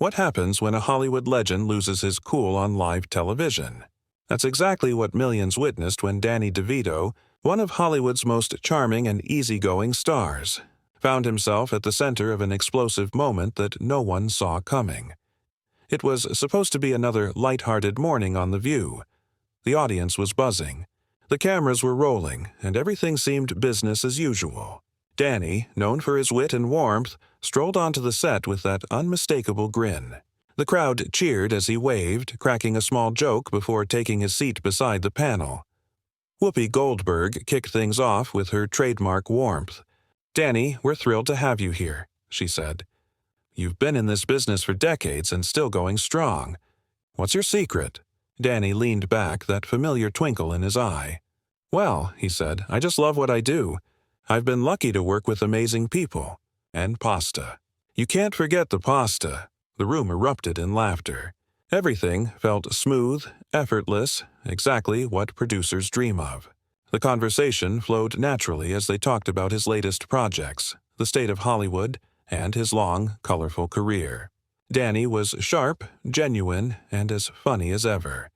What happens when a Hollywood legend loses his cool on live television? That's exactly what millions witnessed when Danny DeVito, one of Hollywood's most charming and easygoing stars, found himself at the center of an explosive moment that no one saw coming. It was supposed to be another light-hearted morning on The View. The audience was buzzing. The cameras were rolling, and everything seemed business as usual. Danny, known for his wit and warmth, strolled onto the set with that unmistakable grin. The crowd cheered as he waved, cracking a small joke before taking his seat beside the panel. Whoopi Goldberg kicked things off with her trademark warmth. "Danny, we're thrilled to have you here," she said. "You've been in this business for decades and still going strong. What's your secret?" Danny leaned back, that familiar twinkle in his eye. "Well," he said, "I just love what I do. I've been lucky to work with amazing people. And pasta. You can't forget the pasta." The room erupted in laughter. Everything felt smooth, effortless, exactly what producers dream of. The conversation flowed naturally as they talked about his latest projects, the state of Hollywood, and his long, colorful career. Danny was sharp, genuine, and as funny as ever.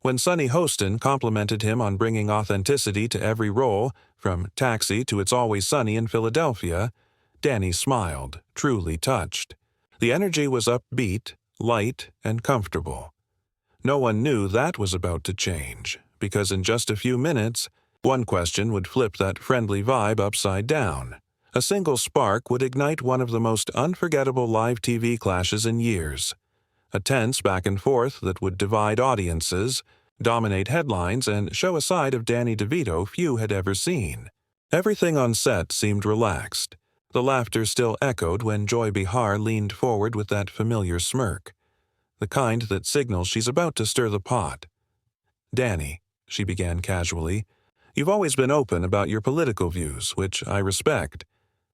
When Sunny Hostin complimented him on bringing authenticity to every role, from Taxi to It's Always Sunny in Philadelphia, Danny smiled, truly touched. The energy was upbeat, light, and comfortable. No one knew that was about to change, because in just a few minutes, one question would flip that friendly vibe upside down. A single spark would ignite one of the most unforgettable live TV clashes in years. A tense back and forth that would divide audiences, dominate headlines, and show a side of Danny DeVito few had ever seen. Everything on set seemed relaxed. The laughter still echoed when Joy Behar leaned forward with that familiar smirk, the kind that signals she's about to stir the pot. "Danny," she began casually, "you've always been open about your political views, which I respect.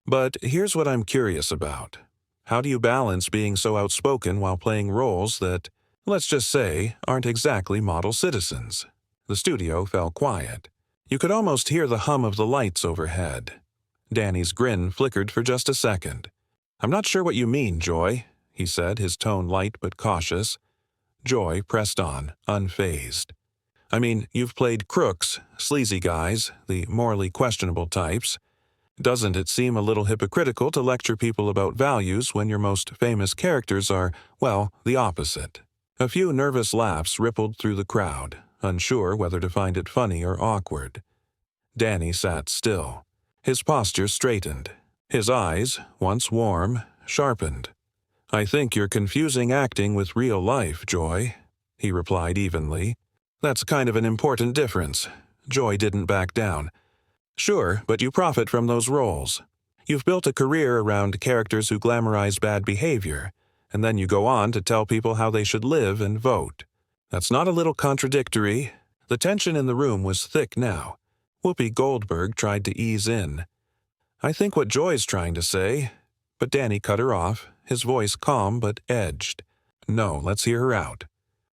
But here's what I'm curious about. How do you balance being so outspoken while playing roles that, let's just say, aren't exactly model citizens?" The studio fell quiet. You could almost hear the hum of the lights overhead. Danny's grin flickered for just a second. "I'm not sure what you mean, Joy," he said, his tone light but cautious. Joy pressed on, unfazed. "I mean, you've played crooks, sleazy guys, the morally questionable types. Doesn't it seem a little hypocritical to lecture people about values when your most famous characters are, well, the opposite?" A few nervous laughs rippled through the crowd, unsure whether to find it funny or awkward. Danny sat still. His posture straightened. His eyes, once warm, sharpened. "I think you're confusing acting with real life, Joy," he replied evenly. "That's kind of an important difference." Joy didn't back down. "Sure, but you profit from those roles. You've built a career around characters who glamorize bad behavior, and then you go on to tell people how they should live and vote. That's not a little contradictory." The tension in the room was thick now. Whoopi Goldberg tried to ease in. "I think what Joy's trying to say," but Danny cut her off, his voice calm but edged. "No, let's hear her out.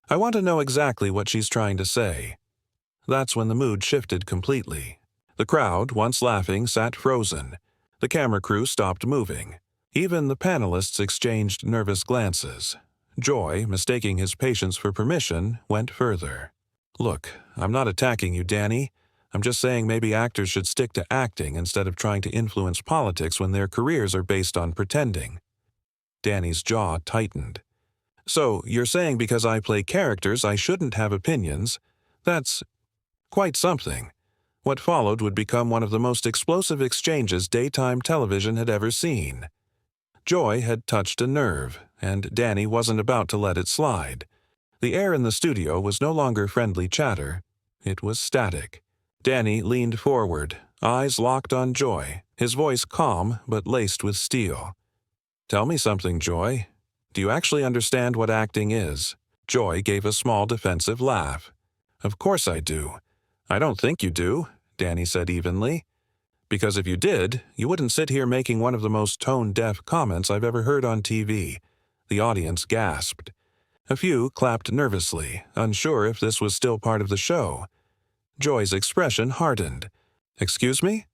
I want to know exactly what she's trying to say." That's when the mood shifted completely. The crowd, once laughing, sat frozen. The camera crew stopped moving. Even the panelists exchanged nervous glances. Joy, mistaking his patience for permission, went further. "Look, I'm not attacking you, Danny. I'm just saying maybe actors should stick to acting instead of trying to influence politics when their careers are based on pretending." Danny's jaw tightened. "So, you're saying because I play characters I shouldn't have opinions? That's quite something." What followed would become one of the most explosive exchanges daytime television had ever seen. Joy had touched a nerve, and Danny wasn't about to let it slide. The air in the studio was no longer friendly chatter. It was static. Danny leaned forward, eyes locked on Joy, his voice calm but laced with steel. "Tell me something, Joy. Do you actually understand what acting is?" Joy gave a small defensive laugh. "Of course I do. I don't think you do," Danny said evenly. "Because if you did, you wouldn't sit here making one of the most tone-deaf comments I've ever heard on TV." The audience gasped. A few clapped nervously, unsure if this was still part of the show. Joy's expression hardened. "Excuse me?"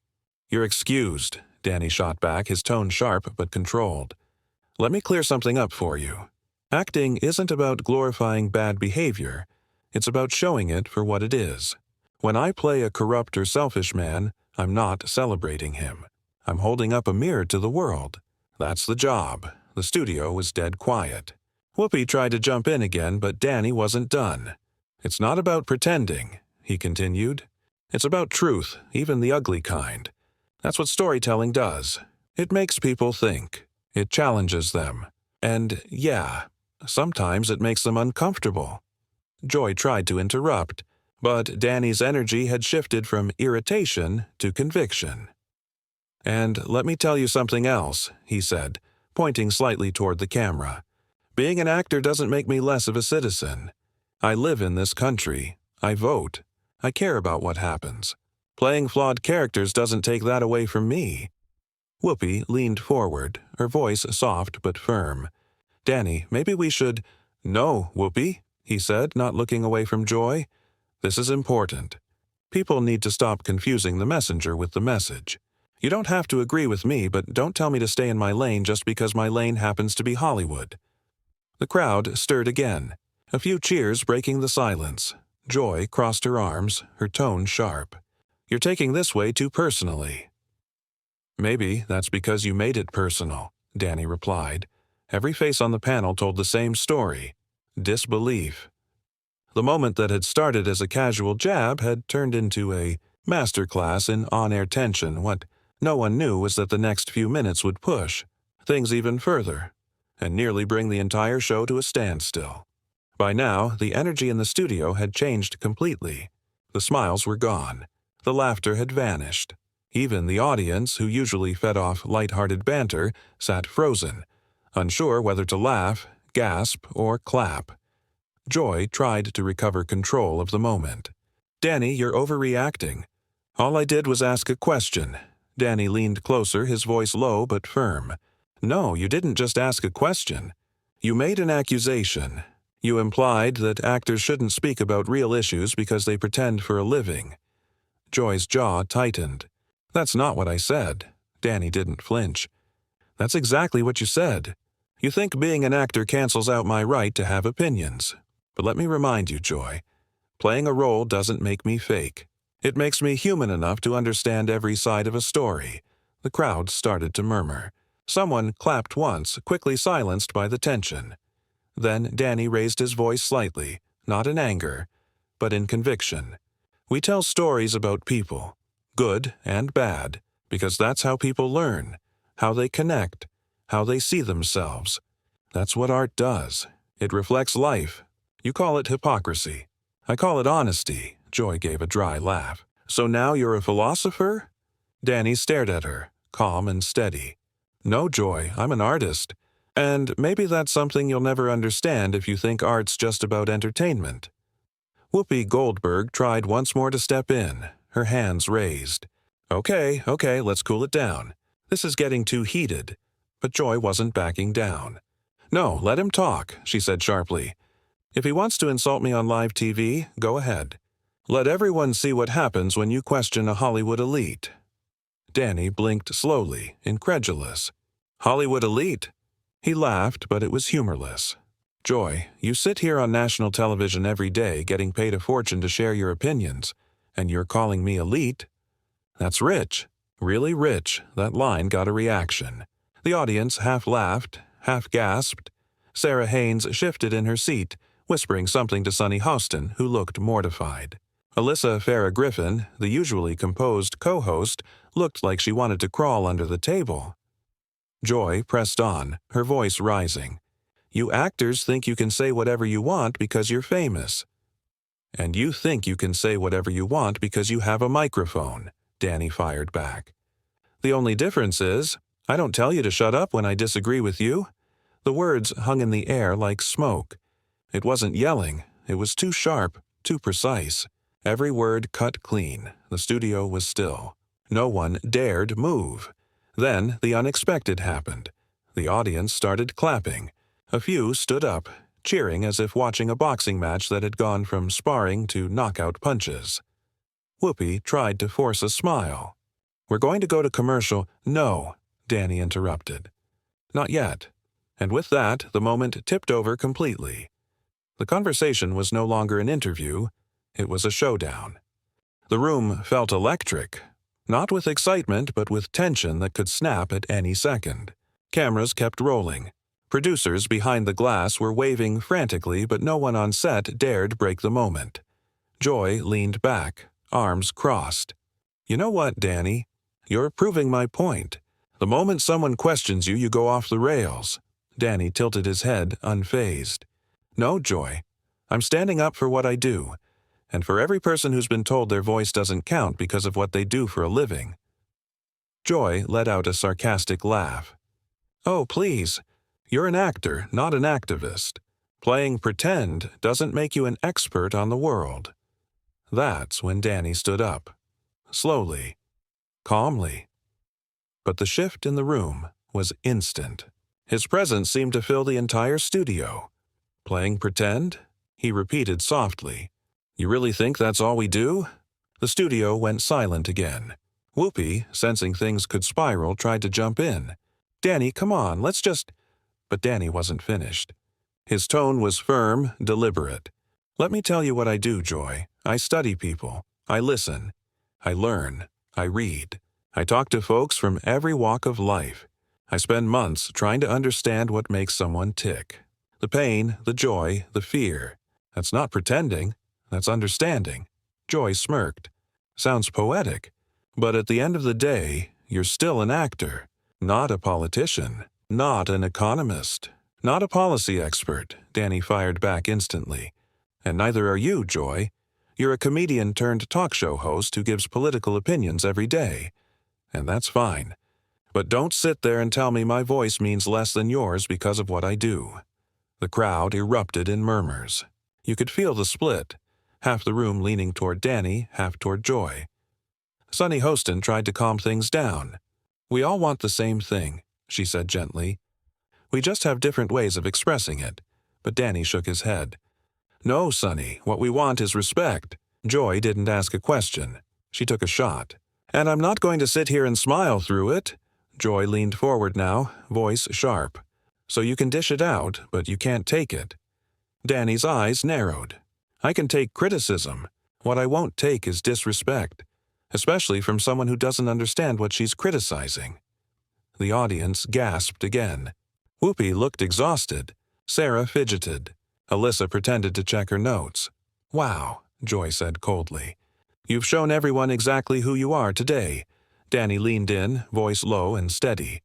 "You're excused," Danny shot back, his tone sharp but controlled. "Let me clear something up for you. Acting isn't about glorifying bad behavior. It's about showing it for what it is. When I play a corrupt or selfish man, I'm not celebrating him. I'm holding up a mirror to the world. That's the job. The studio was dead quiet. Whoopi tried to jump in again, but Danny wasn't done. It's not about pretending, he continued. It's about truth, even the ugly kind. That's what storytelling does. It makes people think. It challenges them. And, yeah, sometimes it makes them uncomfortable. Joy tried to interrupt, but Danny's energy had shifted from irritation to conviction. And let me tell you something else, he said, pointing slightly toward the camera. Being an actor doesn't make me less of a citizen. I live in this country. I vote. I care about what happens. Playing flawed characters doesn't take that away from me. Whoopi leaned forward, her voice soft but firm. Danny, maybe we should— No, Whoopi, he said, not looking away from Joy. This is important. People need to stop confusing the messenger with the message. You don't have to agree with me, but don't tell me to stay in my lane just because my lane happens to be Hollywood. The crowd stirred again, a few cheers breaking the silence. Joy crossed her arms, her tone sharp. You're taking this way too personally. Maybe that's because you made it personal, Danny replied. Every face on the panel told the same story. Disbelief. The moment that had started as a casual jab had turned into a masterclass in on-air tension. What no one knew was that the next few minutes would push things even further and nearly bring the entire show to a standstill. By now, the energy in the studio had changed completely. The smiles were gone. The laughter had vanished. Even the audience, who usually fed off light-hearted banter, sat frozen, unsure whether to laugh, gasp, or clap. Joy tried to recover control of the moment. Danny, you're overreacting. All I did was ask a question. Danny leaned closer, his voice low but firm. No, you didn't just ask a question. You made an accusation. You implied that actors shouldn't speak about real issues because they pretend for a living. Joy's jaw tightened. That's not what I said. Danny didn't flinch. That's exactly what you said. You think being an actor cancels out my right to have opinions. But let me remind you, Joy, playing a role doesn't make me fake. It makes me human enough to understand every side of a story. The crowd started to murmur. Someone clapped once, quickly silenced by the tension. Then Danny raised his voice slightly, not in anger, but in conviction. We tell stories about people, good and bad, because that's how people learn, how they connect, how they see themselves. That's what art does. It reflects life. You call it hypocrisy. I call it honesty. Joy gave a dry laugh. So now you're a philosopher? Danny stared at her, calm and steady. No, Joy, I'm an artist. And maybe that's something you'll never understand if you think art's just about entertainment. Whoopi Goldberg tried once more to step in, her hands raised. Okay, let's cool it down. This is getting too heated. But Joy wasn't backing down. No, let him talk, she said sharply. If he wants to insult me on live TV, go ahead. Let everyone see what happens when you question a Hollywood elite. Danny blinked slowly, incredulous. Hollywood elite? He laughed, but it was humorless. Joy, you sit here on national television every day getting paid a fortune to share your opinions, and you're calling me elite? That's rich. Really rich. That line got a reaction. The audience half laughed, half gasped. Sarah Haynes shifted in her seat, whispering something to Sunny Hostin, who looked mortified. Alyssa Farrah Griffin, the usually composed co-host, looked like she wanted to crawl under the table. Joy pressed on, her voice rising. You actors think you can say whatever you want because you're famous. And you think you can say whatever you want because you have a microphone, Danny fired back. The only difference is, I don't tell you to shut up when I disagree with you. The words hung in the air like smoke. It wasn't yelling. It was too sharp, too precise. Every word cut clean. The studio was still. No one dared move. Then the unexpected happened. The audience started clapping. A few stood up, cheering as if watching a boxing match that had gone from sparring to knockout punches. Whoopi tried to force a smile. We're going to go to commercial. No, Danny interrupted. Not yet. And with that, the moment tipped over completely. The conversation was no longer an interview, it was a showdown. The room felt electric, not with excitement but with tension that could snap at any second. Cameras kept rolling. Producers behind the glass were waving frantically, but no one on set dared break the moment. Joy leaned back, arms crossed. "You know what, Danny? You're proving my point. The moment someone questions you, you go off the rails." Danny tilted his head, unfazed. "No, Joy. I'm standing up for what I do, and for every person who's been told their voice doesn't count because of what they do for a living." Joy let out a sarcastic laugh. "Oh, please. You're an actor, not an activist. Playing pretend doesn't make you an expert on the world." That's when Danny stood up. Slowly, calmly. But the shift in the room was instant. His presence seemed to fill the entire studio. "Playing pretend?" he repeated softly. "You really think that's all we do?" The studio went silent again. Whoopi, sensing things could spiral, tried to jump in. "Danny, come on, let's just—" But Danny wasn't finished. His tone was firm, deliberate. "Let me tell you what I do, Joy. I study people. I listen. I learn. I read. I talk to folks from every walk of life. I spend months trying to understand what makes someone tick. The pain, the joy, the fear. That's not pretending. That's understanding." Joy smirked. "Sounds poetic. But at the end of the day, you're still an actor. Not a politician. Not an economist. Not a policy expert," Danny fired back instantly. "And neither are you, Joy. You're a comedian turned talk show host who gives political opinions every day. And that's fine. But don't sit there and tell me my voice means less than yours because of what I do." The crowd erupted in murmurs. You could feel the split, half the room leaning toward Danny, half toward Joy. Sunny Hostin tried to calm things down. "We all want the same thing," she said gently. "We just have different ways of expressing it." But Danny shook his head. "No, Sunny, what we want is respect." Joy didn't ask a question. She took a shot. "And I'm not going to sit here and smile through it." Joy leaned forward now, voice sharp. "So you can dish it out, but you can't take it." Danny's eyes narrowed. "I can take criticism. What I won't take is disrespect, especially from someone who doesn't understand what she's criticizing." The audience gasped again. Whoopi looked exhausted. Sarah fidgeted. Alyssa pretended to check her notes. "Wow," Joy said coldly. "You've shown everyone exactly who you are today." Danny leaned in, voice low and steady.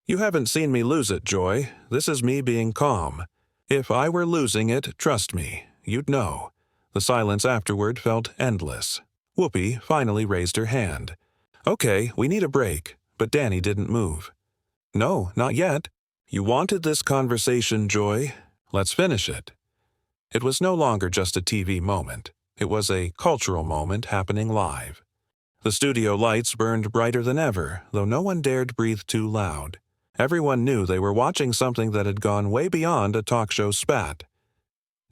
"You haven't seen me lose it, Joy. This is me being calm. If I were losing it, trust me, you'd know." The silence afterward felt endless. Whoopi finally raised her hand. "Okay, we need a break." But Danny didn't move. "No, not yet. You wanted this conversation, Joy. Let's finish it." It was no longer just a TV moment. It was a cultural moment happening live. The studio lights burned brighter than ever, though no one dared breathe too loud. Everyone knew they were watching something that had gone way beyond a talk show spat.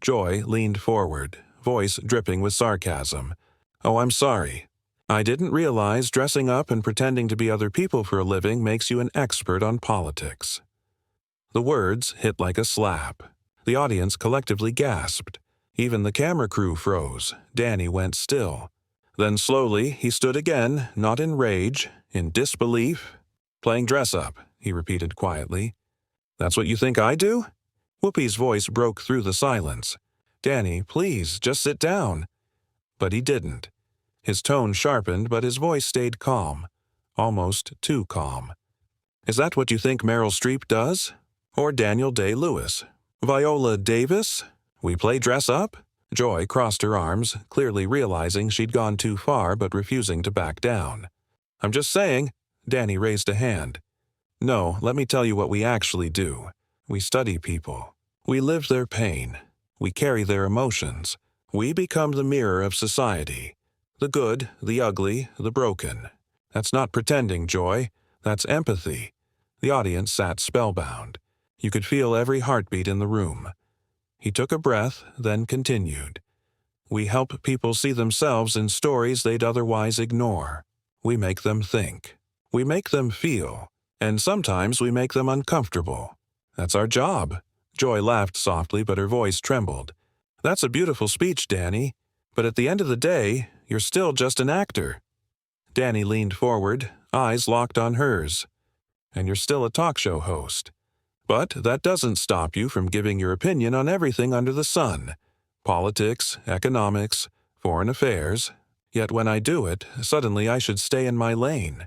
Joy leaned forward, voice dripping with sarcasm. "Oh, I'm sorry. I didn't realize dressing up and pretending to be other people for a living makes you an expert on politics." The words hit like a slap. The audience collectively gasped. Even the camera crew froze. Danny went still. Then slowly he stood again, not in rage, in disbelief. "Playing dress-up," he repeated quietly. "That's what you think I do?" Whoopi's voice broke through the silence. "Danny, please, just sit down." But he didn't. His tone sharpened, but his voice stayed calm. Almost too calm. "Is that what you think Meryl Streep does? Or Daniel Day-Lewis? Viola Davis? We play dress-up?" Joy crossed her arms, clearly realizing she'd gone too far but refusing to back down. "I'm just saying." Danny raised a hand. "No, let me tell you what we actually do. We study people. We live their pain. We carry their emotions. We become the mirror of society. The good, the ugly, the broken. That's not pretending, Joy. That's empathy." The audience sat spellbound. You could feel every heartbeat in the room. He took a breath, then continued. "We help people see themselves in stories they'd otherwise ignore. We make them think. We make them feel. And sometimes we make them uncomfortable. That's our job." Joy laughed softly, but her voice trembled. "That's a beautiful speech, Danny. But at the end of the day, you're still just an actor." Danny leaned forward, eyes locked on hers. "And you're still a talk show host. But that doesn't stop you from giving your opinion on everything under the sun. Politics, economics, foreign affairs. Yet when I do it, suddenly I should stay in my lane."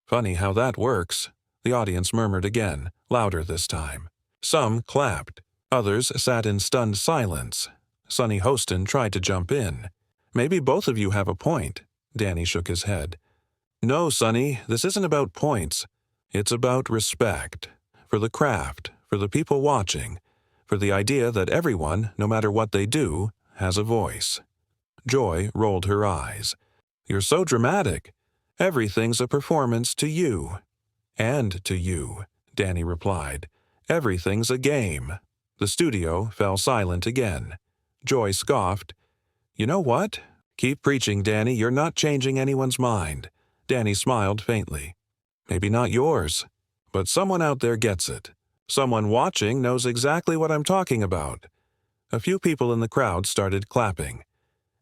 "Funny how that works," the audience murmured again, louder this time. Some clapped. Others sat in stunned silence. Sonny Hostin tried to jump in. "Maybe both of you have a point." Danny shook his head. "No, Sonny, this isn't about points. It's about respect. For the craft, for the people watching, for the idea that everyone, no matter what they do, has a voice." Joy rolled her eyes. "You're so dramatic. Everything's a performance to you." "And to you," Danny replied. "Everything's a game." The studio fell silent again. Joy scoffed. "You know what? Keep preaching, Danny. You're not changing anyone's mind." Danny smiled faintly. "Maybe not yours, but someone out there gets it. Someone watching knows exactly what I'm talking about." A few people in the crowd started clapping.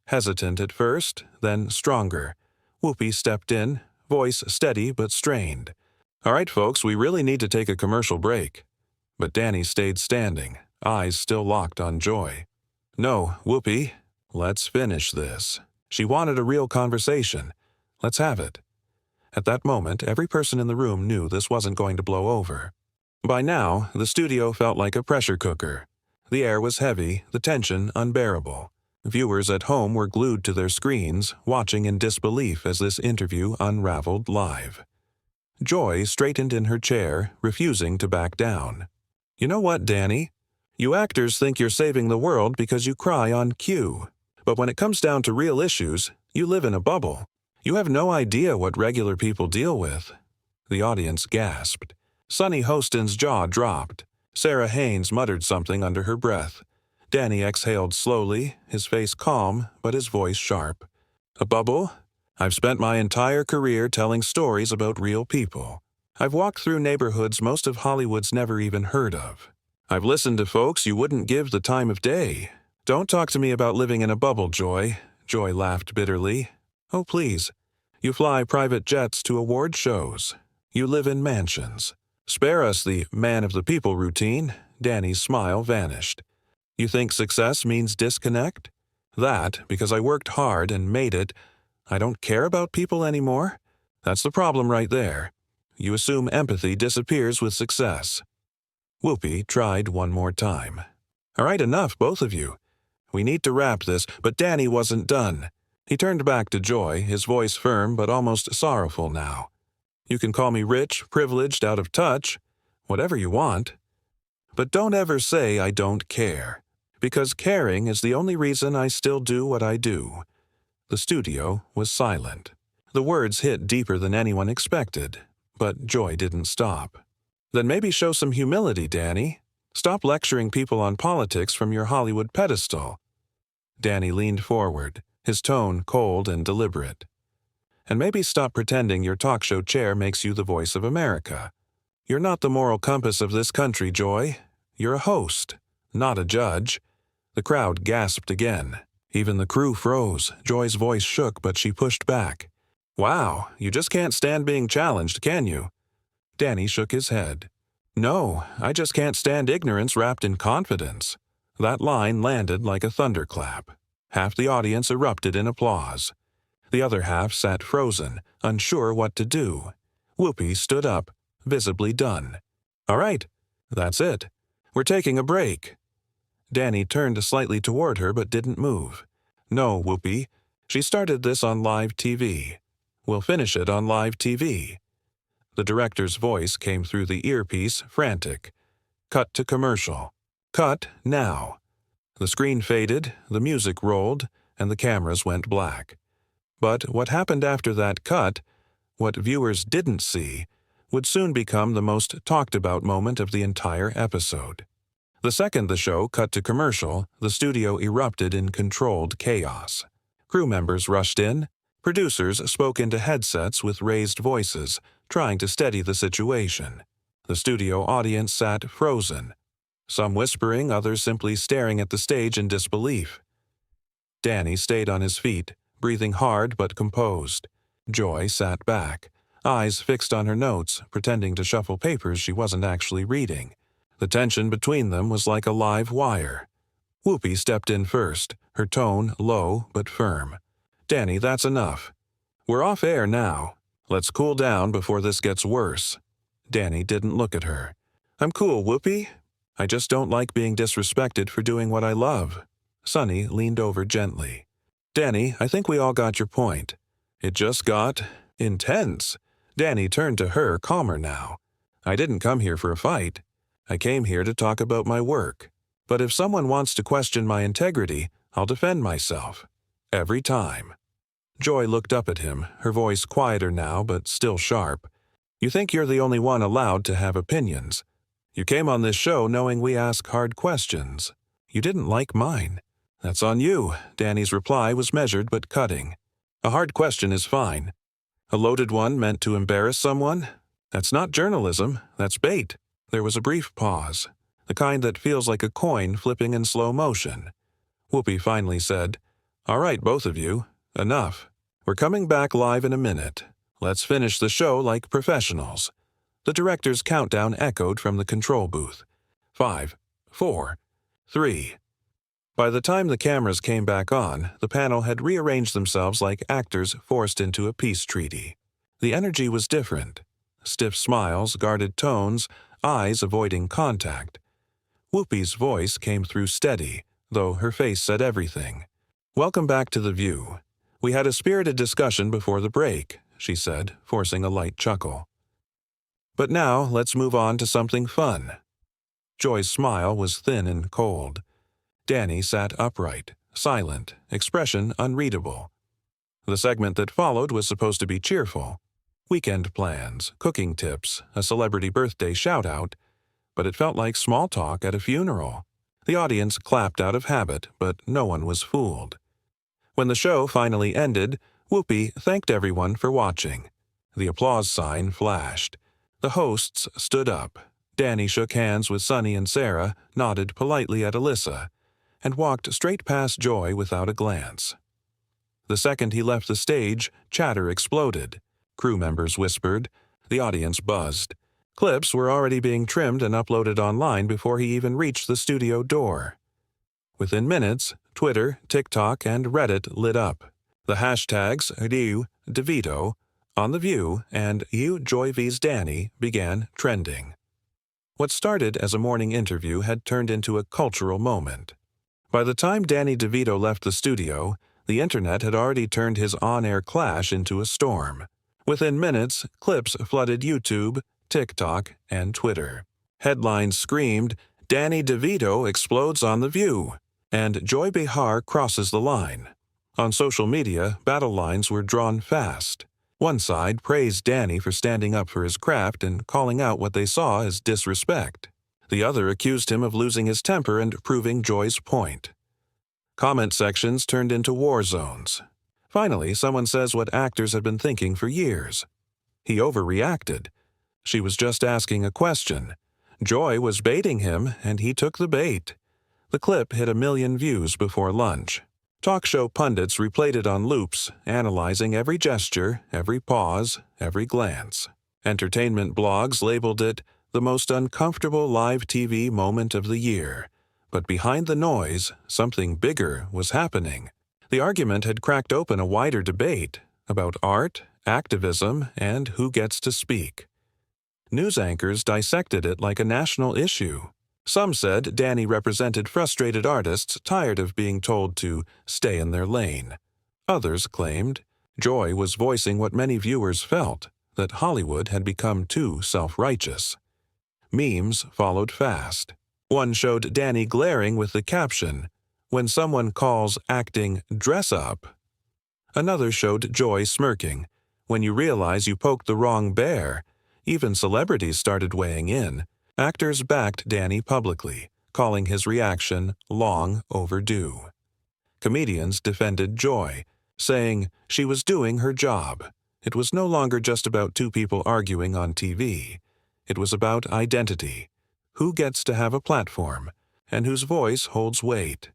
Hesitant at first, then stronger. Whoopi stepped in, voice steady but strained. "All right, folks, we really need to take a commercial break." But Danny stayed standing, eyes still locked on Joy. "No, Whoopi, let's finish this." She wanted a real conversation. Let's have it. At that moment, every person in the room knew this wasn't going to blow over. By now, the studio felt like a pressure cooker. The air was heavy, the tension unbearable. Viewers at home were glued to their screens, watching in disbelief as this interview unraveled live. Joy straightened in her chair, refusing to back down. "You know what, Danny? You actors think you're saving the world because you cry on cue. But when it comes down to real issues, you live in a bubble. You have no idea what regular people deal with." The audience gasped. Sonny Hostin's jaw dropped. Sarah Haynes muttered something under her breath. Danny exhaled slowly, his face calm, but his voice sharp. "A bubble? I've spent my entire career telling stories about real people. I've walked through neighborhoods most of Hollywood's never even heard of. I've listened to folks you wouldn't give the time of day. Don't talk to me about living in a bubble, Joy." Joy laughed bitterly. "Oh, please. You fly private jets to award shows. You live in mansions. Spare us the man-of-the-people routine." Danny's smile vanished. "You think success means disconnect? That, because I worked hard and made it, I don't care about people anymore? That's the problem right there. You assume empathy disappears with success." Whoopi tried one more time. "All right, enough, both of you. We need to wrap this," but Danny wasn't done. He turned back to Joy, his voice firm but almost sorrowful now. "You can call me rich, privileged, out of touch, whatever you want. But don't ever say I don't care, because caring is the only reason I still do what I do." The studio was silent. The words hit deeper than anyone expected, but Joy didn't stop. "Then maybe show some humility, Danny. Stop lecturing people on politics from your Hollywood pedestal." Danny leaned forward, his tone cold and deliberate. "And maybe stop pretending your talk show chair makes you the voice of America. You're not the moral compass of this country, Joy. You're a host, not a judge." The crowd gasped again. Even the crew froze. Joy's voice shook, but she pushed back. "Wow, you just can't stand being challenged, can you?" Danny shook his head. "No, I just can't stand ignorance wrapped in confidence." That line landed like a thunderclap. Half the audience erupted in applause. The other half sat frozen, unsure what to do. Whoopi stood up, visibly done. "All right, that's it. We're taking a break." Danny turned slightly toward her but didn't move. "No, Whoopi. She started this on live TV. We'll finish it on live TV." The director's voice came through the earpiece, frantic. "Cut to commercial. Cut now." The screen faded, the music rolled, and the cameras went black. But what happened after that cut, what viewers didn't see, would soon become the most talked-about moment of the entire episode. The second the show cut to commercial, the studio erupted in controlled chaos. Crew members rushed in. Producers spoke into headsets with raised voices, trying to steady the situation. The studio audience sat frozen, some whispering, others simply staring at the stage in disbelief. Danny stayed on his feet, breathing hard but composed. Joy sat back, eyes fixed on her notes, pretending to shuffle papers she wasn't actually reading. The tension between them was like a live wire. Whoopi stepped in first, her tone low but firm. "Danny, that's enough. We're off air now. Let's cool down before this gets worse." Danny didn't look at her. "I'm cool, Whoopi. I just don't like being disrespected for doing what I love." Sonny leaned over gently. "Danny, I think we all got your point. It just got intense." Danny turned to her, calmer now. "I didn't come here for a fight. I came here to talk about my work. But if someone wants to question my integrity, I'll defend myself. Every time." Joy looked up at him, her voice quieter now but still sharp. "You think you're the only one allowed to have opinions. You came on this show knowing we ask hard questions. You didn't like mine. That's on you." Danny's reply was measured but cutting. "A hard question is fine. A loaded one meant to embarrass someone? That's not journalism, that's bait." There was a brief pause, the kind that feels like a coin flipping in slow motion. Whoopi finally said, "All right, both of you. Enough. We're coming back live in a minute. Let's finish the show like professionals." The director's countdown echoed from the control booth. 5, 4, 3. By the time the cameras came back on, the panel had rearranged themselves like actors forced into a peace treaty. The energy was different. Stiff smiles, guarded tones, eyes avoiding contact. Whoopi's voice came through steady, though her face said everything. "Welcome back to The View. We had a spirited discussion before the break," she said, forcing a light chuckle. "But now let's move on to something fun." Joy's smile was thin and cold. Danny sat upright, silent, expression unreadable. The segment that followed was supposed to be cheerful. Weekend plans, cooking tips, a celebrity birthday shout-out, but it felt like small talk at a funeral. The audience clapped out of habit, but no one was fooled. When the show finally ended, Whoopi thanked everyone for watching. The applause sign flashed. The hosts stood up. Danny shook hands with Sonny and Sarah, nodded politely at Alyssa, and walked straight past Joy without a glance. The second he left the stage, chatter exploded. Crew members whispered. The audience buzzed. Clips were already being trimmed and uploaded online before he even reached the studio door. Within minutes, Twitter, TikTok, and Reddit lit up. The hashtags DeVito, On The View, and Joy vs. Danny began trending. What started as a morning interview had turned into a cultural moment. By the time Danny DeVito left the studio, the internet had already turned his on-air clash into a storm. Within minutes, clips flooded YouTube, TikTok, and Twitter. Headlines screamed, "Danny DeVito explodes on The View," and "Joy Behar crosses the line." On social media, battle lines were drawn fast. One side praised Danny for standing up for his craft and calling out what they saw as disrespect. The other accused him of losing his temper and proving Joy's point. Comment sections turned into war zones. Finally, someone says what actors had been thinking for years. He overreacted. She was just asking a question. Joy was baiting him, and he took the bait. The clip hit 1 million views before lunch. Talk show pundits replayed it on loops, analyzing every gesture, every pause, every glance. Entertainment blogs labeled it the most uncomfortable live TV moment of the year. But behind the noise, something bigger was happening. The argument had cracked open a wider debate about art, activism, and who gets to speak. News anchors dissected it like a national issue. Some said Danny represented frustrated artists tired of being told to stay in their lane. Others claimed Joy was voicing what many viewers felt, that Hollywood had become too self-righteous. Memes followed fast. One showed Danny glaring with the caption, "When someone calls acting dress up." Another showed Joy smirking, "When you realize you poked the wrong bear." Even celebrities started weighing in. Actors backed Danny publicly, calling his reaction long overdue. Comedians defended Joy, saying she was doing her job. It was no longer just about two people arguing on TV. It was about identity. Who gets to have a platform, and whose voice holds weight?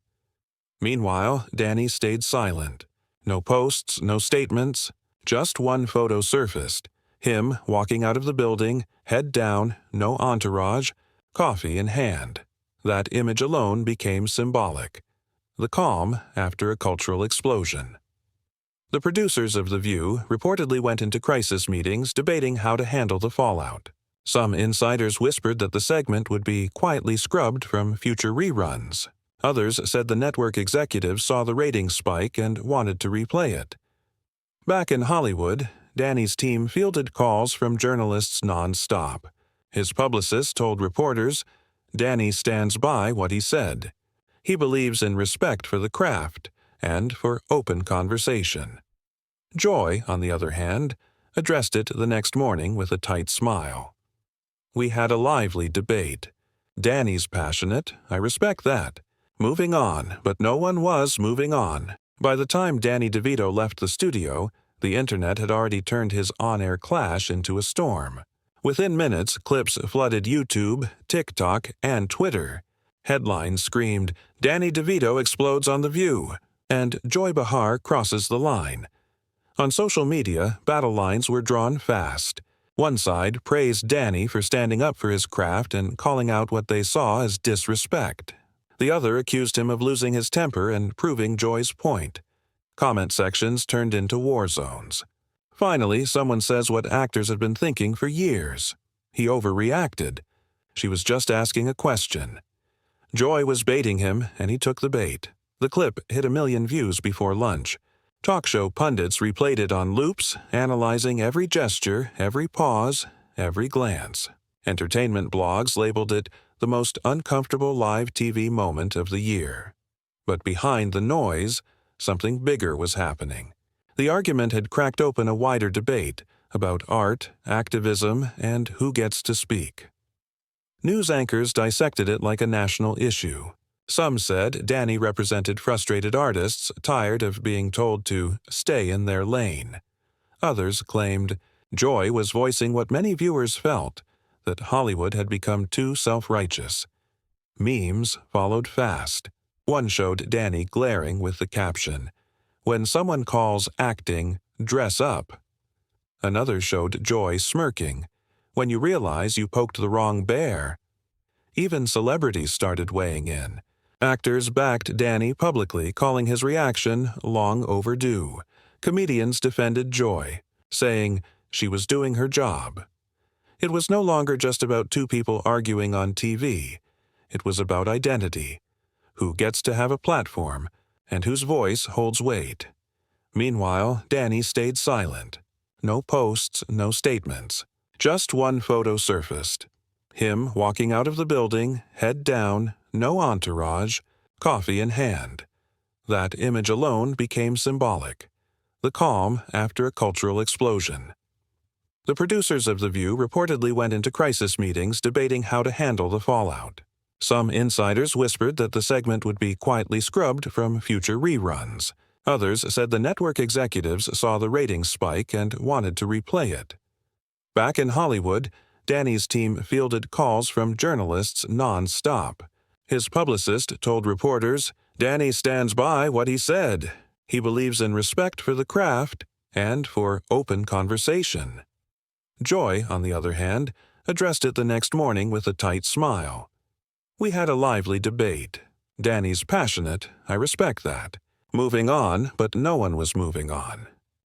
Meanwhile, Danny stayed silent. No posts, no statements, just one photo surfaced. Him walking out of the building, head down, no entourage, coffee in hand. That image alone became symbolic. The calm after a cultural explosion. The producers of The View reportedly went into crisis meetings debating how to handle the fallout. Some insiders whispered that the segment would be quietly scrubbed from future reruns. Others said the network executives saw the ratings spike and wanted to replay it. Back in Hollywood, Danny's team fielded calls from journalists non-stop. His publicist told reporters, "Danny stands by what he said. He believes in respect for the craft and for open conversation." Joy, on the other hand, addressed it the next morning with a tight smile. "We had a lively debate. Danny's passionate, I respect that. Moving on, but no one was moving on." By the time Danny DeVito left the studio, the internet had already turned his on-air clash into a storm. Within minutes, clips flooded YouTube, TikTok, and Twitter. Headlines screamed, "Danny DeVito explodes on The View," and "Joy Behar crosses the line." On social media, battle lines were drawn fast. One side praised Danny for standing up for his craft and calling out what they saw as disrespect. The other accused him of losing his temper and proving Joy's point. Comment sections turned into war zones. Finally, someone says what actors had been thinking for years. He overreacted. She was just asking a question. Joy was baiting him, and he took the bait. The clip hit 1 million views before lunch. Talk show pundits replayed it on loops, analyzing every gesture, every pause, every glance. Entertainment blogs labeled it the most uncomfortable live TV moment of the year. But behind the noise, something bigger was happening. The argument had cracked open a wider debate about art, activism, and who gets to speak. News anchors dissected it like a national issue. Some said Danny represented frustrated artists tired of being told to stay in their lane. Others claimed Joy was voicing what many viewers felt, that Hollywood had become too self-righteous. Memes followed fast. One showed Danny glaring with the caption, "When someone calls acting, dress up." Another showed Joy smirking, "When you realize you poked the wrong bear." Even celebrities started weighing in. Actors backed Danny publicly, calling his reaction long overdue. Comedians defended Joy, saying she was doing her job. It was no longer just about two people arguing on TV. It was about identity. Who gets to have a platform, and whose voice holds weight. Meanwhile, Danny stayed silent. No posts, no statements. Just one photo surfaced. Him walking out of the building, head down, no entourage, coffee in hand. That image alone became symbolic. The calm after a cultural explosion. The producers of The View reportedly went into crisis meetings debating how to handle the fallout. Some insiders whispered that the segment would be quietly scrubbed from future reruns. Others said the network executives saw the ratings spike and wanted to replay it. Back in Hollywood, Danny's team fielded calls from journalists non-stop. His publicist told reporters, "Danny stands by what he said. He believes in respect for the craft and for open conversation." Joy, on the other hand, addressed it the next morning with a tight smile. "We had a lively debate. Danny's passionate, I respect that. Moving on, but no one was moving on."